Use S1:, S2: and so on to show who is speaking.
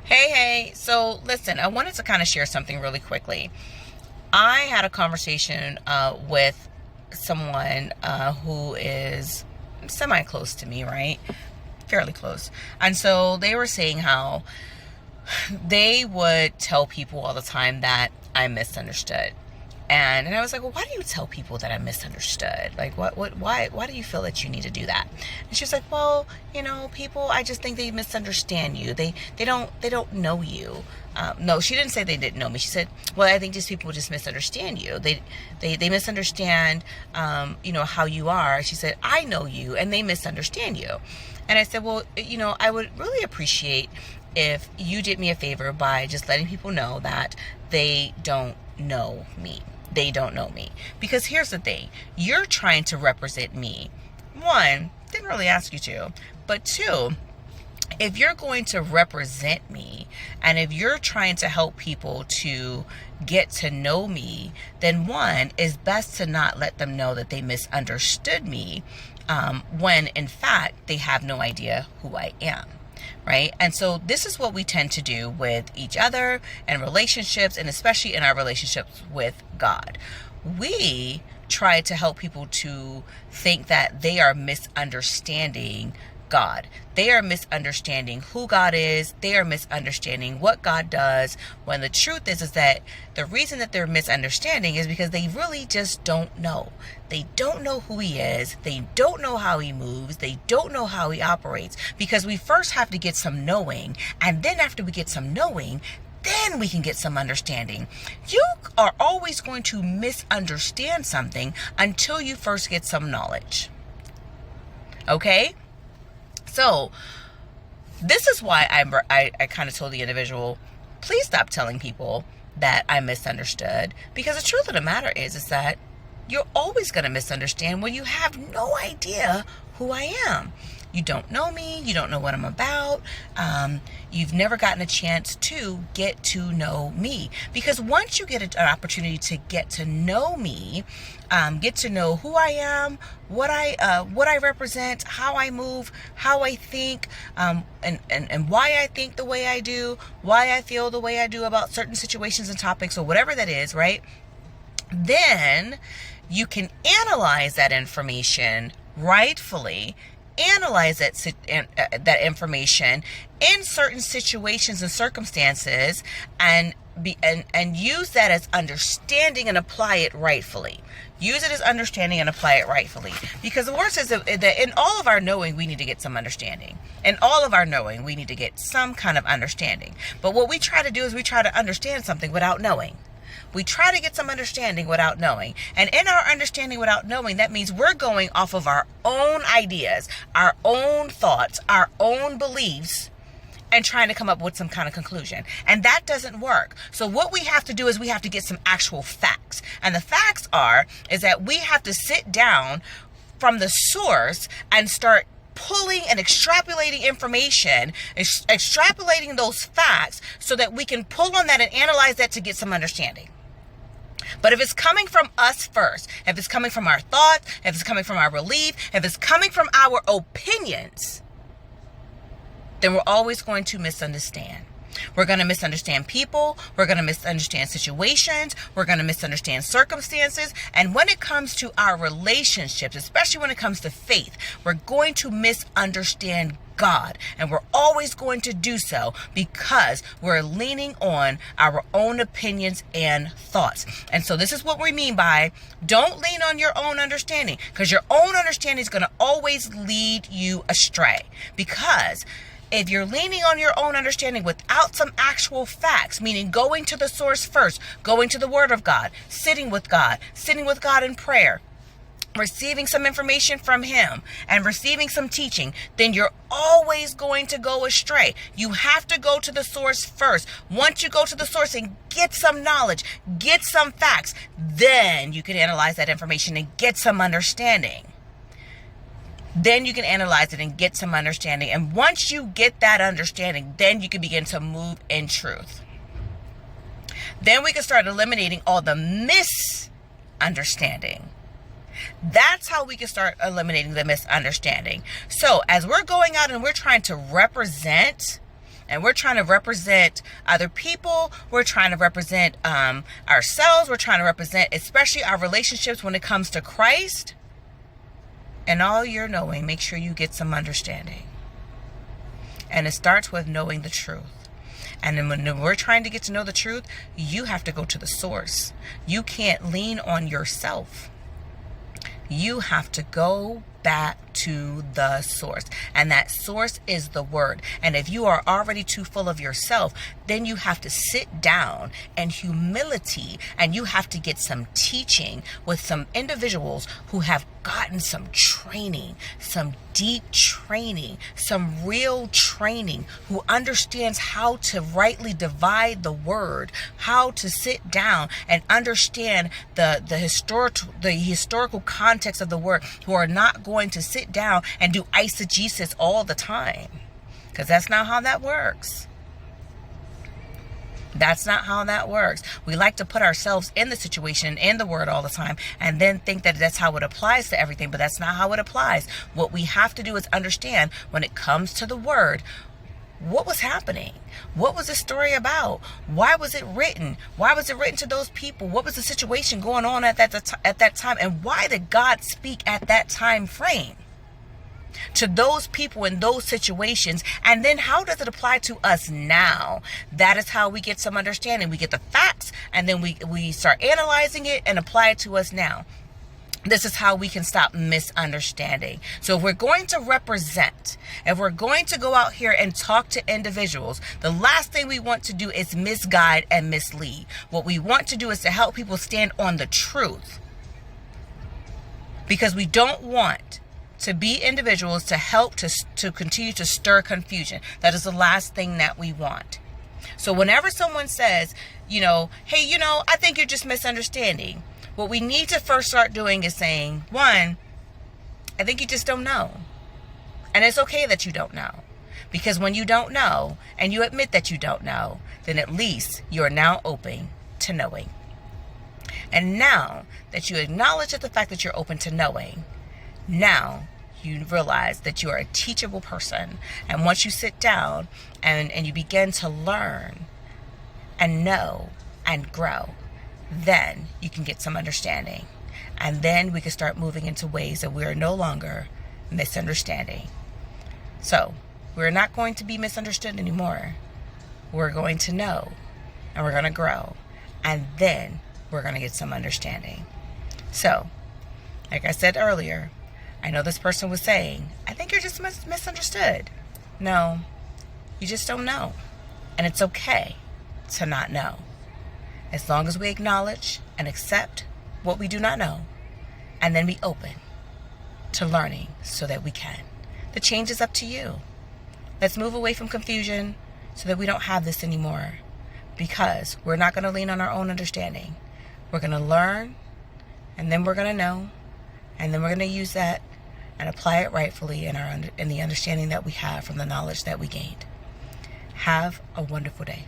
S1: Hey. So, listen, I wanted to kind of share something really quickly. I had a conversation with someone who is semi close to me, right? Fairly close. And so they were saying how they would tell people all the time that I'm misunderstood. And I was like, well, why do you tell people that I'm misunderstood? Like, why do you feel that you need to do that? And she was like, well, people, I just think they misunderstand you. They don't know you. No, she didn't say they didn't know me. She said, well, I think just people just misunderstand you. They misunderstand, how you are. She said, I know you, and they misunderstand you. And I said, well, I would really appreciate if you did me a favor by just letting people know that they don't know me. They don't know me. Because here's the thing. You're trying to represent me. One, didn't really ask you to. But two, if you're going to represent me and if you're trying to help people to get to know me, then one, is best to not let them know that they misunderstood me when in fact they have no idea who I am. Right? And so this is what we tend to do with each other and relationships, and especially in our relationships with God. We try to help people to think that they are misunderstanding God. They are misunderstanding who God is. They are misunderstanding what God does, when the truth is that the reason that they're misunderstanding is because they really just don't know. They don't know who he is. They don't know how he moves. They don't know how he operates, because we first have to get some knowing. And then after we get some knowing, then we can get some understanding. You are always going to misunderstand something until you first get some knowledge. Okay? So this is why I kind of told the individual, please stop telling people that I'm misunderstood, because the truth of the matter is that you're always going to misunderstand when you have no idea who I am. You don't know me. You don't know what I'm about. You've never gotten a chance to get to know me. Because once you get an opportunity to get to know me, get to know who I am, what I represent, how I move, how I think, and why I think the way I do, why I feel the way I do about certain situations and topics, or whatever that is, right? Then you can analyze that information rightfully, analyze that information in certain situations and circumstances, and use that as understanding and apply it rightfully. Use it as understanding and apply it rightfully. Because the word says that in all of our knowing, we need to get some understanding. In all of our knowing, we need to get some kind of understanding. But what we try to do is we try to understand something without knowing. We try to get some understanding without knowing. And in our understanding without knowing, that means we're going off of our own ideas, our own thoughts, our own beliefs, and trying to come up with some kind of conclusion. And that doesn't work. So what we have to do is we have to get some actual facts. And the facts is that we have to sit down from the source and start pulling and extrapolating information, extrapolating those facts, so that we can pull on that and analyze that to get some understanding. But if it's coming from us first, if it's coming from our thoughts, if it's coming from our belief, if it's coming from our opinions, then we're always going to misunderstand. We're going to misunderstand people. We're going to misunderstand situations. We're going to misunderstand circumstances. And when it comes to our relationships, especially when it comes to faith, we're going to misunderstand God. And we're always going to do so because we're leaning on our own opinions and thoughts. And so this is what we mean by don't lean on your own understanding, because your own understanding is going to always lead you astray. Because if you're leaning on your own understanding without some actual facts, meaning going to the source first, going to the Word of God, sitting with God in prayer, receiving some information from Him and receiving some teaching, then you're always going to go astray. You have to go to the source first. Once you go to the source and get some knowledge, get some facts, then you can analyze that information and get some understanding. Then you can analyze it and get some understanding. And once you get that understanding, then you can begin to move in truth. Then we can start eliminating all the misunderstanding. That's how we can start eliminating the misunderstanding. So as we're going out and we're trying to represent and we're trying to represent other people, we're trying to represent ourselves, we're trying to represent especially our relationships when it comes to Christ, and all you're knowing, make sure you get some understanding. And it starts with knowing the truth. And then when we're trying to get to know the truth, you have to go to the source. You can't lean on yourself. You have to go back to the source. And that source is the word. And if you are already too full of yourself, then you have to sit down in humility, and you have to get some teaching with some individuals who have gotten some training, some deep training, some real training, who understands how to rightly divide the word, how to sit down and understand the historical context of the word, who are not going to sit down and do eisegesis all the time, because that's not how that works. That's not how that works. We like to put ourselves in the situation, in the word all the time, and then think that that's how it applies to everything, but that's not how it applies. What we have to do is understand, when it comes to the word, what was happening? What was the story about? Why was it written? Why was it written to those people? What was the situation going on at that time? And why did God speak at that time frame to those people in those situations? And then how does it apply to us now? That is how we get some understanding. We get the facts, and then we start analyzing it and apply it to us now. This is how we can stop misunderstanding. So if we're going to represent, if we're going to go out here and talk to individuals, the last thing we want to do is misguide and mislead. What we want to do is to help people stand on the truth, because we don't want to be individuals to help to continue to stir confusion. That is the last thing that we want. So whenever someone says, hey, I think you're just misunderstanding, what we need to first start doing is saying, one, I think you just don't know. And it's okay that you don't know. Because when you don't know, and you admit that you don't know, then at least you are now open to knowing. And now that you acknowledge the fact that you're open to knowing, now you realize that you are a teachable person. And once you sit down and you begin to learn and know and grow, then you can get some understanding. And then we can start moving into ways that we are no longer misunderstanding. So we're not going to be misunderstood anymore. We're going to know, and we're going to grow, and then we're going to get some understanding. So, like I said earlier, I know this person was saying, I think you're just misunderstood. No, you just don't know. And it's okay to not know. As long as we acknowledge and accept what we do not know, and then be open to learning so that we can. The change is up to you. Let's move away from confusion so that we don't have this anymore, because we're not going to lean on our own understanding. We're going to learn, and then we're going to know, and then we're going to use that and apply it rightfully in the understanding that we have from the knowledge that we gained. Have a wonderful day.